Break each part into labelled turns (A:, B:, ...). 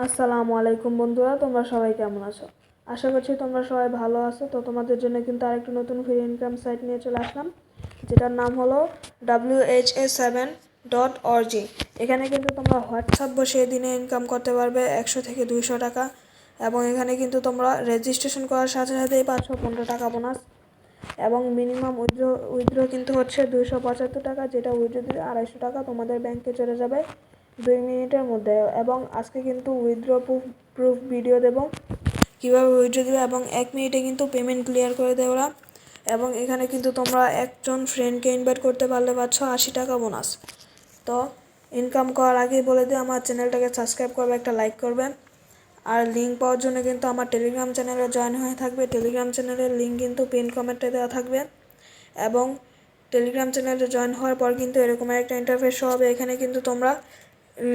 A: আসসালামু আলাইকুম বন্ধুরা, তোমরা সবাই কেমন আছো? আশা করছি তোমরা সবাই ভালো আছো। তো তোমাদের জন্য কিন্তু আরেকটি নতুন ফ্রি ইনকাম সাইট নিয়ে চলে আসলাম, যেটার নাম হলো WHA7.org। এখানে কিন্তু তোমরা হোয়াটসঅ্যাপ বসিয়ে দিনে ইনকাম করতে পারবে 100 থেকে 200 টাকা। এবং এখানে কিন্তু তোমরা রেজিস্ট্রেশন করার সাথে সাথেই পাচ্ছ 15 টাকা বোনাস। এবং মিনিমাম উইথড্র কিন্তু হচ্ছে 275 টাকা, যেটা উইথড্র দিলে 250 টাকা তোমাদের ব্যাংকে চলে যাবে 2 মিনিটের মধ্যে। এবং আজকে কিন্তু উইথড্র প্রুফ ভিডিও দেব কীভাবে উইথড্র দেবে, এবং 1 মিনিটে কিন্তু পেমেন্ট ক্লিয়ার করে দেয় ওরা। এবং এখানে কিন্তু তোমরা একজন ফ্রেন্ডকে ইনভাইট করতে পারলে পাচ্ছ 80 টাকা বোনাস। তো ইনকাম করার আগেই বলে দিই, আমার চ্যানেলটাকে সাবস্ক্রাইব করবে, একটা লাইক করবে। আর লিঙ্ক পাওয়ার জন্য কিন্তু আমার টেলিগ্রাম চ্যানেলে জয়েন হয়ে থাকবে। টেলিগ্রাম চ্যানেলের লিঙ্ক কিন্তু পিন কমেন্টে দেওয়া থাকবে। এবং টেলিগ্রাম চ্যানেলে জয়েন হওয়ার পর কিন্তু এরকম একটা ইন্টারফেস হবে। এখানে কিন্তু তোমরা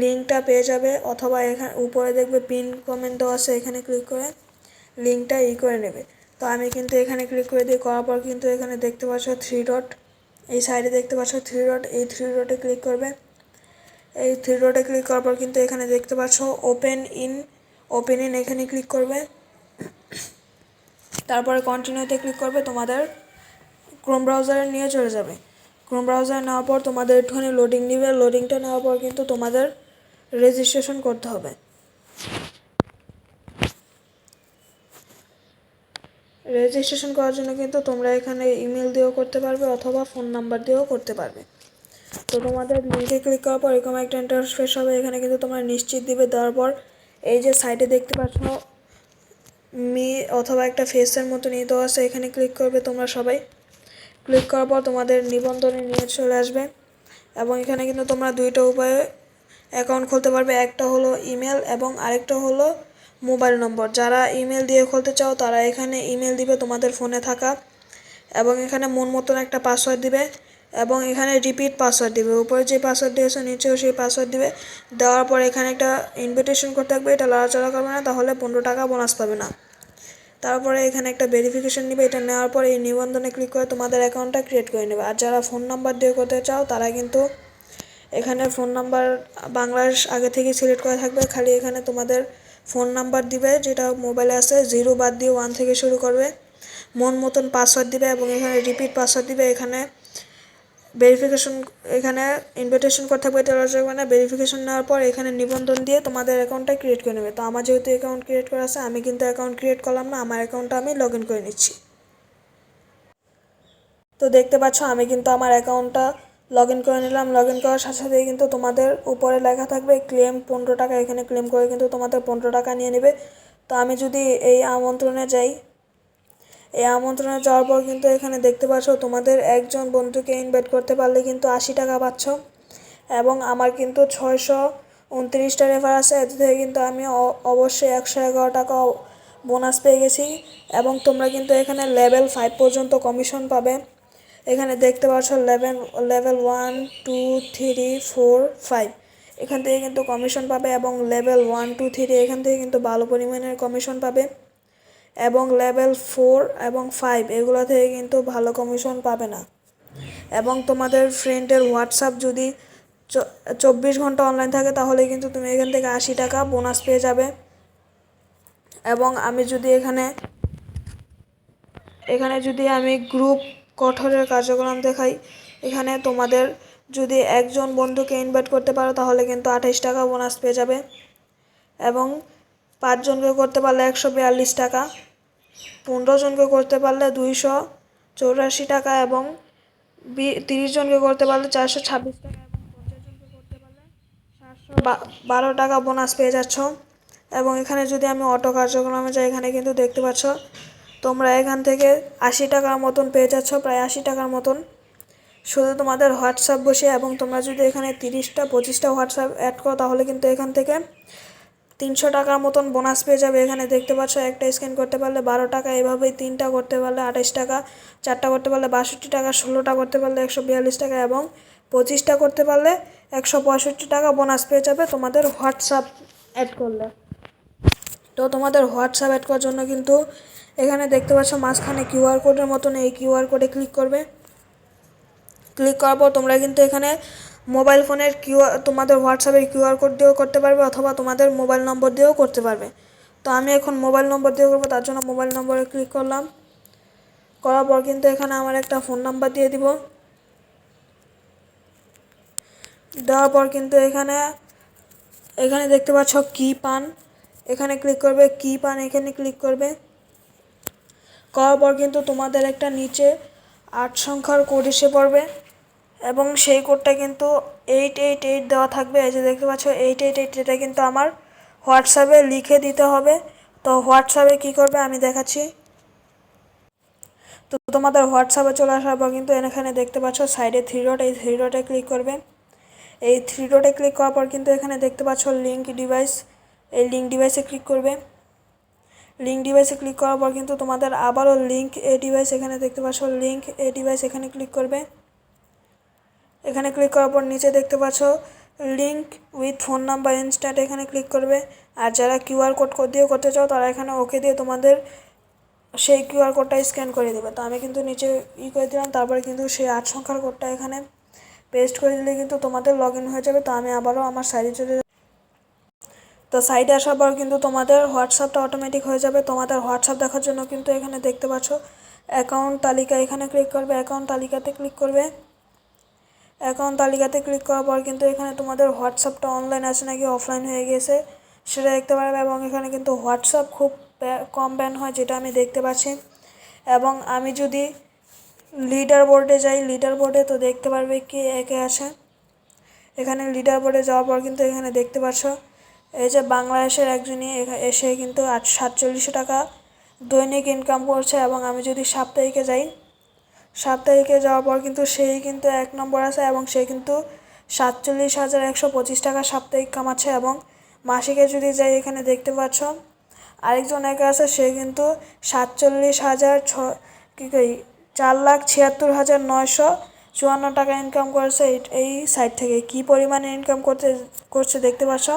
A: লিঙ্কটা পেয়ে যাবে, অথবা এখানে উপরে দেখবে পিন কমেন্ট দেওয়া আছে, এখানে ক্লিক করে লিঙ্কটা করে নেবে। তো আমি কিন্তু এখানে ক্লিক করে দিই। করার পর কিন্তু এখানে দেখতে পাচ্ছ 3 ডট, এই সাইডে দেখতে পাচ্ছ 3 ডট, এই 3 ডটে ক্লিক করবে। এই 3 ডটে ক্লিক করার পর কিন্তু এখানে দেখতে পাচ্ছ ওপেন ইন এখানে ক্লিক করবে। তারপরে কন্টিনিউতে ক্লিক করবে। তোমাদের ক্রোম ব্রাউজারে নিয়ে চলে যাবে। ক্রোম ব্রাউজারে নেওয়ার পর তোমাদের একটুখানি লোডিং নেবে। লোডিংটা নেওয়ার পর কিন্তু তোমাদের রেজিস্ট্রেশন করতে হবে। রেজিস্ট্রেশন করার জন্য কিন্তু তোমরা এখানে ইমেল দিয়েও করতে পারবে, অথবা ফোন নাম্বার দিয়েও করতে পারবে। তো তোমাদের লিঙ্কে ক্লিক করার পর এরকম একটা ইন্টারফেস হবে। এখানে কিন্তু তোমরা নিশ্চিত দিবে। দেওয়ার পর এই যে সাইডে দেখতে পাচ্ছ মি অথবা একটা ফেসের মতো নিয়ে দেওয়া আছে, এখানে ক্লিক করবে তোমরা সবাই। ক্লিক করার পর তোমাদের নিবন্ধনে নিয়ে চলে আসবে। এবং এখানে কিন্তু তোমরা দুইটা উপায়ে অ্যাকাউন্ট খুলতে পারবে। একটা হলো ইমেল এবং আরেকটা হলো মোবাইল নম্বর। যারা ইমেল দিয়ে খুলতে চাও তারা এখানে ইমেল দিবে তোমাদের ফোনে থাকা, এবং এখানে মন মতন একটা পাসওয়ার্ড দিবে, এবং এখানে রিপিট পাসওয়ার্ড দিবে। উপরে যে পাসওয়ার্ড দিয়েছে নিচেও সেই পাসওয়ার্ড দিবে। দেওয়ার পর এখানে একটা ইনভিটেশন করতে থাকবে, এটা লড়াচড়া করবে না, তাহলে 15 টাকা বোনাস পাবে না। তারপরে এখানে একটা ভেরিফিকেশন নেবে। এটা নেওয়ার পর এই নিবন্ধনে ক্লিক করে তোমাদের অ্যাকাউন্টটা ক্রিয়েট করে নেবে। আর যারা ফোন নাম্বার দিয়ে করতে চাও তারা কিন্তু এখানে ফোন নাম্বার বাংলাদেশ আগে থেকে সিলেক্ট করা থাকবে। খালি এখানে তোমাদের ফোন নাম্বার দিবে, যেটা মোবাইলে আছে, 0 বাদ দিয়ে 1 থেকে শুরু করবে। মন মতন পাসওয়ার্ড দিবে এবং এখানে রিপিট পাসওয়ার্ড দিবে। এখানে ভেরিফিকেশন, এখানে ইনভিটেশন করতে থাকবে, এটা মানে ভেরিফিকেশন নেওয়ার পর এখানে নিবন্ধন দিয়ে তোমাদের অ্যাকাউন্টটা ক্রিয়েট করে নেবে। তো আমার যেহেতু অ্যাকাউন্ট ক্রিয়েট করা আছে, আমি কিন্তু অ্যাকাউন্ট ক্রিয়েট করলাম না, আমার অ্যাকাউন্টটা আমি লগ ইন করে নিচ্ছি। তো দেখতে পাচ্ছ আমি কিন্তু আমার অ্যাকাউন্টটা লগ ইন করে নিলাম। লগ ইন করার সাথে সাথেই কিন্তু তোমাদের উপরে লেখা থাকবে ক্লেম 15 টাকা। এখানে ক্লেম করে কিন্তু তোমাদের 15 টাকা নিয়ে নেবে। তো আমি যদি এই আমন্ত্রণে যাই, এই আমন্ত্রণে যাওয়ার পর কিন্তু এখানে দেখতে পাচ্ছ তোমাদের একজন বন্ধুকে ইনভাইট করতে পারলে কিন্তু 80 টাকা পাচ্ছ। এবং আমার কিন্তু 629টা রেফার আছে, এতে থেকে কিন্তু আমি অবশ্যই 111 টাকা বোনাস পেয়ে গেছি। এবং তোমরা কিন্তু এখানে লেভেল 5 পর্যন্ত কমিশন পাবে। এখানে দেখতে পাচ্ছ লেভেল 1, 2, 3, 4, 5 এখান থেকে কিন্তু কমিশন পাবে। এবং লেভেল 1, 2, 3 এখান থেকে কিন্তু ভালো পরিমাণের কমিশন পাবে। এবং লেভেল 4 এবং 5 এগুলো থেকে কিন্তু ভালো কমিশন পাবে না। এবং তোমাদের ফ্রেন্ডের হোয়াটসঅ্যাপ যদি 24 ঘন্টা অনলাইন থাকে, তাহলে কিন্তু তুমি এখান থেকে 80 টাকা বোনাস পেয়ে যাবে। এবং আমি যদি এখানে যদি আমি গ্রুপ গঠনের কার্যক্রম দেখাই, এখানে তোমাদের যদি একজন বন্ধুকে ইনভাইট করতে পারো তাহলে কিন্তু 28 টাকা বোনাস পেয়ে যাবে। এবং 5 জনকে করতে পারলে 142 টাকা, 15 জনকে করতে পারলে 284 টাকা, এবং 30 জনকে করতে পারলে 426 টাকা, এবং 50 জনকে করতে পারলে 712 টাকা বোনাস পেয়ে যাচ্ছ। এবং এখানে যদি আমি অটো কার্যক্রমে যাই, এখানে কিন্তু দেখতে পাচ্ছ তোমরা এখান থেকে 80 টাকার মতন পেয়ে যাচ্ছ, প্রায় 80 টাকার মতন, শুধু তোমাদের হোয়াটসঅ্যাপ বসে। এবং তোমরা যদি এখানে 30টা 25টা হোয়াটসঅ্যাপ অ্যাড করো, তাহলে কিন্তু এখান থেকে 300 টাকার মতন বোনাস পেয়ে যাবে। এখানে দেখতে পাচ্ছ একটা স্ক্যান করতে পারলে 12 টাকা, এভাবেই 3টা করতে পারলে 28 টাকা, 4টা করতে পারলে 62 টাকা, 16টা করতে পারলে 142 টাকা, এবং 25টা করতে পারলে 165 টাকা বোনাস পেয়ে যাবে তোমাদের হোয়াটসঅ্যাপ অ্যাড করলে। তো তোমাদের হোয়াটসঅ্যাপ অ্যাড করার জন্য কিন্তু এখানে দেখতে পাচ্ছ মাঝখানে কিউআর কোডের মতন, এই কিউআর কোডে ক্লিক করবে। ক্লিক করার পর তোমরা কিন্তু এখানে মোবাইল ফোনের তোমাদের হোয়াটসঅ্যাপের কিউআর কোড দিয়েও করতে পারবে অথবা তোমাদের মোবাইল নম্বর দিয়েও করতে পারবে। তো আমি এখন মোবাইল নম্বর দিয়ে করবো, তার জন্য মোবাইল নম্বরে ক্লিক করলাম। করার পর কিন্তু এখানে আমার একটা ফোন নাম্বার দিয়ে দিব। দেওয়ার পর কিন্তু এখানে দেখতে পাচ্ছ কি পান, এখানে ক্লিক করবে, কি পান এখানে ক্লিক করবে। করার পর কিন্তু তোমাদের একটা নিচে 8 সংখ্যার কোড এসে পড়বে এবং সেই কোডটা কিন্তু 888 দেওয়া থাকবে। এই যে দেখতে পাচ্ছ 888, এটা কিন্তু আমার হোয়াটসঅ্যাপে লিখে দিতে হবে। তো হোয়াটসঅ্যাপে কি করবে আমি দেখাচ্ছি। তো তোমাদের হোয়াটসঅ্যাপে চলে আসার পর কিন্তু এখানে দেখতে পাচ্ছ সাইডে 3 ডট, এই 3 ডটে ক্লিক করবে। এই 3 ডটে ক্লিক করার পর কিন্তু এখানে দেখতে পাচ্ছ লিঙ্ক ডিভাইস, এই লিঙ্ক ডিভাইসে ক্লিক করবে। লিঙ্ক ডিভাইসে ক্লিক করার পর কিন্তু তোমাদের আবারও লিঙ্ক এ ডিভাইস, এখানে দেখতে পাচ্ছ লিঙ্ক এ ডিভাইস, এখানে ক্লিক করবে। এখানে ক্লিক করার পর নিচে দেখতে পাচ্ছ link with phone number instant, এখানে ক্লিক করবে। আর যারা কিউআর কোড দিয়ে করতে চাও তারা এখানে ওকে দিয়ে তোমাদের সেই কিউআর কোডটা স্ক্যান করে দেবে। তো আমি কিন্তু নিচে করে দিলাম, তারপরে কিন্তু সেই 8 সংখ্যার কোডটা এখানে পেস্ট করে দিলে কিন্তু তোমাদের লগ ইন হয়ে যাবে। তো আমি আবারও আমার সাইডে চলে, তো সাইডে আসার পর কিন্তু তোমাদের হোয়াটসঅ্যাপটা অটোমেটিক হয়ে যাবে। তোমাদের হোয়াটসঅ্যাপ দেখার জন্য কিন্তু এখানে দেখতে পাচ্ছ অ্যাকাউন্ট তালিকা, এখানে ক্লিক করবে, অ্যাকাউন্ট তালিকাতে ক্লিক করবে। অ্যাকাউন্ট তালিকাতে ক্লিক করার পর কিন্তু এখানে তোমাদের হোয়াটসঅ্যাপটা অনলাইন আছে নাকি অফলাইন হয়ে গেছে সেটা দেখতে পারবে। এবং এখানে কিন্তু হোয়াটসঅ্যাপ খুব কম ব্যান হয়, যেটা আমি দেখতে পাচ্ছি। এবং আমি যদি লিডার বোর্ডে যাই, লিডার বোর্ডে তো দেখতে পারবে কি একে আছে। এখানে লিডার বোর্ডে যাওয়ার পর কিন্তু এখানে দেখতে পাচ্ছ এই যে বাংলাদেশের একজনই এসে কিন্তু 4700 টাকা দৈনিক ইনকাম করছে। এবং আমি যদি সাপ্তাহিকে যাই, সাপ্তাহিকে যাওয়ার পর কিন্তু সেই কিন্তু 1 নম্বর আছে এবং সে কিন্তু 47,125 টাকা সাপ্তাহিক কামাচ্ছে। এবং মাসিকে যদি যাই এখানে দেখতে পাচ্ছ আরেকজন একে আছে, সে কিন্তু 4,76,954 টাকা ইনকাম করেছে এই সাইট থেকে। কি পরিমাণে ইনকাম করছে দেখতে পাচ্ছ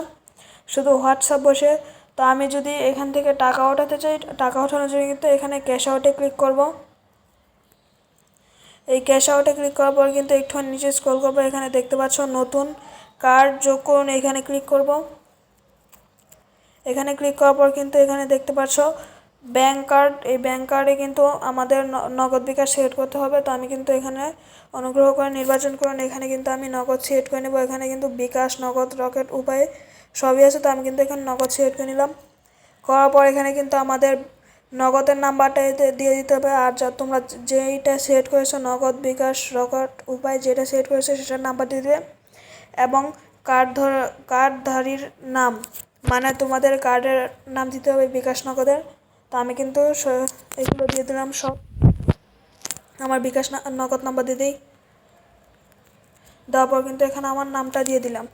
A: শুধু হোয়াটসঅ্যাপ বসে। তো আমি যদি এখান থেকে টাকা ওঠাতে চাই, টাকা ওঠানোর জন্য কিন্তু এখানে ক্যাশ আউটে ক্লিক করব। এই ক্যাশ আউটে ক্লিক করার পর কিন্তু একটু নিচে স্ক্রল করবো, এখানে দেখতে পাচ্ছ নতুন কার্ড যোগ করুন, এখানে ক্লিক করব। এখানে ক্লিক করার পর কিন্তু এখানে দেখতে পাচ্ছ ব্যাঙ্ক কার্ড, এই ব্যাঙ্ক কার্ডে কিন্তু আমাদের নগদ বিকাশ সিলেক্ট করতে হবে। তো আমি কিন্তু এখানে অনুগ্রহ করে নির্বাচন করুন, এখানে কিন্তু আমি নগদ সিলেক্ট করে নেব। এখানে কিন্তু বিকাশ, নগদ, রকেট উপায় সবই আছে। তো আমি কিন্তু এখানে নগদ সিলেক্ট করে নিলাম। করার পর এখানে কিন্তু আমাদের নগদের নাম্বারটা দিয়ে দিতে হবে। আর তোমরা যেইটা সিলেক্ট করেছো নগদ, বিকাশ, রকেট উপায় যেটা সিলেক্ট করেছো সেটার নাম্বার দিয়ে দেবে। এবং কার্ডধারীর নাম, মানে তোমাদের কার্ডের নাম দিতে হবে বিকাশ, নগদের। তো আমি কিন্তু এগুলো দিয়ে দিলাম সব, আমার বিকাশ নগদ নাম্বার দিয়ে দিই। দেওয়ার পর কিন্তু এখানে আমার নামটা দিয়ে দিলাম।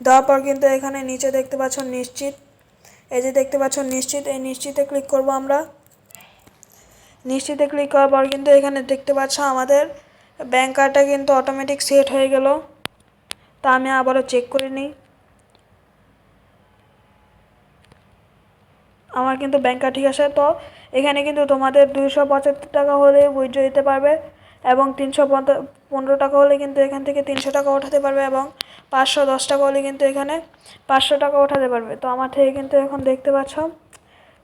A: দেওয়ার পর কিন্তু এখানে নিচে দেখতে পাচ্ছ নিশ্চিত, এই যে দেখতে পাচ্ছ নিশ্চিত, এই নিশ্চিতে ক্লিক করব আমরা। নিশ্চিতে ক্লিক করার পর কিন্তু এখানে দেখতে পাচ্ছ আমাদের ব্যাঙ্ক কার্ডটা কিন্তু অটোমেটিক সেট হয়ে গেল। তা আমি আবারও চেক করে নিই, আমার কিন্তু ব্যাঙ্ক কার্ড ঠিক আছে। তো এখানে কিন্তু তোমাদের 275 টাকা হলে উইথড্র দিতে পারবে এবং 315 টাকা হলে কিন্তু এখান থেকে 300 টাকা ওঠাতে পারবে এবং 510 টাকা হলে কিন্তু এখানে 500 টাকা ওঠাতে পারবে। তো আমার থেকে কিন্তু এখন দেখতে পাচ্ছ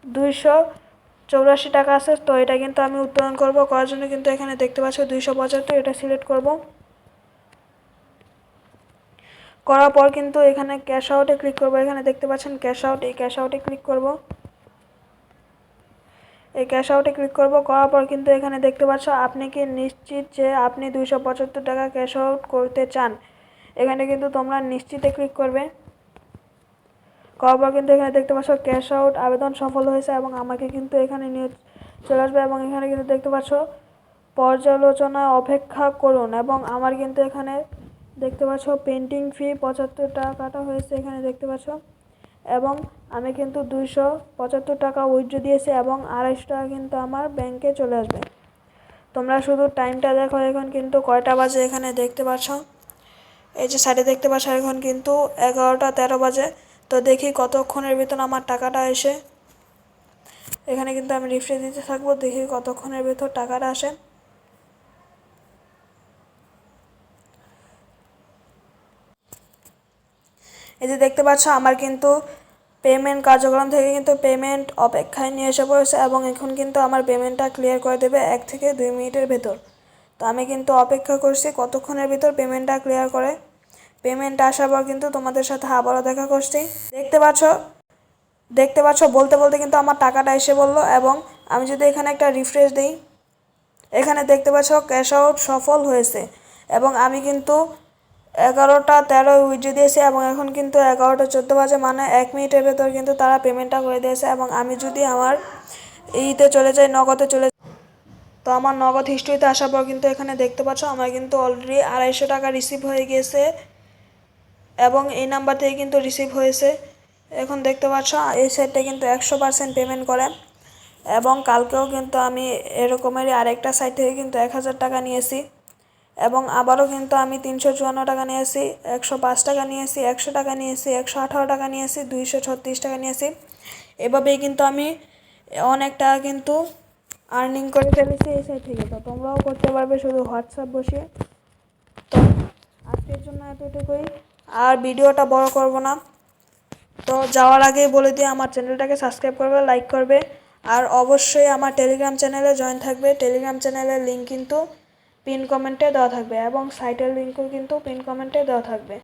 A: 284 টাকা আছে। তো এটা কিন্তু আমি উত্তোলন করব, করার জন্য কিন্তু এখানে দেখতে পাচ্ছ 275, এটা সিলেক্ট করব। করার পর কিন্তু এখানে ক্যাশ আউটে ক্লিক করব, এখানে দেখতে পাচ্ছেন ক্যাশ আউট, এই ক্যাশ আউটে ক্লিক করব। এই ক্যাশ আউটে ক্লিক করব। করার পর কিন্তু এখানে দেখতে পাচ্ছ আপনি কি নিশ্চিত যে আপনি 275 টাকা ক্যাশ আউট করতে চান, এখানে কিন্তু তোমরা নিশ্চিতে ক্লিক করবে। করার পর কিন্তু এখানে দেখতে পাচ্ছ ক্যাশ আউট আবেদন সফল হয়েছে এবং আমাকে কিন্তু এখানে নিয়ে চলে আসবে। এবং এখানে কিন্তু দেখতে পাচ্ছ পর্যালোচনা অপেক্ষা করুন এবং আমার কিন্তু এখানে দেখতে পাচ্ছ পেন্টিং ফি 75 টাকাটা হয়েছে, এখানে দেখতে পাচ্ছ। এবং আমি কিন্তু 275 টাকা উইথড্র দিয়েছি এবং 250 টাকা কিন্তু আমার ব্যাংকে চলে আসবে। তোমরা শুধু টাইমটা দেখো, এখন কিন্তু কয়টা বাজে এখানে দেখতে পাচ্ছ, এই যে সাইডে দেখতে পাচ্ছ এখন কিন্তু 11টা 13 বাজে। তো দেখি কতক্ষণের ভিতর আমার টাকাটা এসে, এখানে কিন্তু আমি রিফ্রেশ দিতে থাকবো, দেখি কতক্ষণের ভেতর টাকাটা আসে। এই যে দেখতে পাচ্ছ আমার কিন্তু পেমেন্ট কার্যক্রম থেকে কিন্তু পেমেন্ট অপেক্ষায় নিয়ে এসে পড়েছে এবং এখন কিন্তু আমার পেমেন্টটা ক্লিয়ার করে দেবে 1 থেকে 2 মিনিটের ভেতর। তো আমি কিন্তু অপেক্ষা করছি কতক্ষণের ভিতর পেমেন্টটা ক্লিয়ার করে। পেমেন্ট আসার পর কিন্তু তোমাদের সাথে আবারও দেখা করছি। দেখতে পাচ্ছ বলতে বলতে কিন্তু আমার টাকাটা এসে বললো। এবং আমি যদি এখানে একটা রিফ্রেশ দিই, এখানে দেখতে পাচ্ছ ক্যাশ আউট সফল হয়েছে এবং আমি কিন্তু 11টা 13 উইথড্র দিয়েছি এবং এখন কিন্তু 11টা 14 বাজে, মানে 1 মিনিটের ভেতর কিন্তু তারা পেমেন্টটা করে দিয়েছে। এবং আমি যদি আমার ইতে চলে যাই, নগদে চলে, তো আমার নগদ হিস্ট্রিতে আসার পর কিন্তু এখানে দেখতে পাচ্ছ আমার কিন্তু অলরেডি 250 টাকা রিসিভ হয়ে গিয়েছে এবং এই নাম্বার থেকে কিন্তু রিসিভ হয়েছে। এখন দেখতে পাচ্ছ এই সাইটটা কিন্তু 100% পেমেন্ট করে। এবং কালকেও কিন্তু আমি এরকমেরই আরেকটা সাইট থেকে কিন্তু 1000 টাকা নিয়েছি এবং আবারও কিন্তু আমি 354 টাকা নিয়েছি, 105 টাকা নিয়েছি, 100 টাকা নিয়েছি, 118 টাকা নিয়েছি, 236 টাকা নিয়েছি। এভাবেই কিন্তু আমি অনেক টাকা কিন্তু আর্নিং করে ফেলেছি এই সাইট থেকে। তো তোমরাও করতে পারবে শুধু হোয়াটসঅ্যাপ বসিয়ে। তো আজকের জন্য এতটুকুই, আর ভিডিওটা বড় করব না। তো যাওয়ার আগেই বলে দিয়ে আমার চ্যানেলটাকে সাবস্ক্রাইব করবে, লাইক করবে, আর অবশ্যই আমার টেলিগ্রাম চ্যানেলে জয়েন থাকবে। টেলিগ্রাম চ্যানেলের লিঙ্ক কিন্তু পিন কমেন্টে দেওয়া থাকবে এবং সাইটের লিঙ্কও কিন্তু পিন কমেন্টে দেওয়া থাকবে।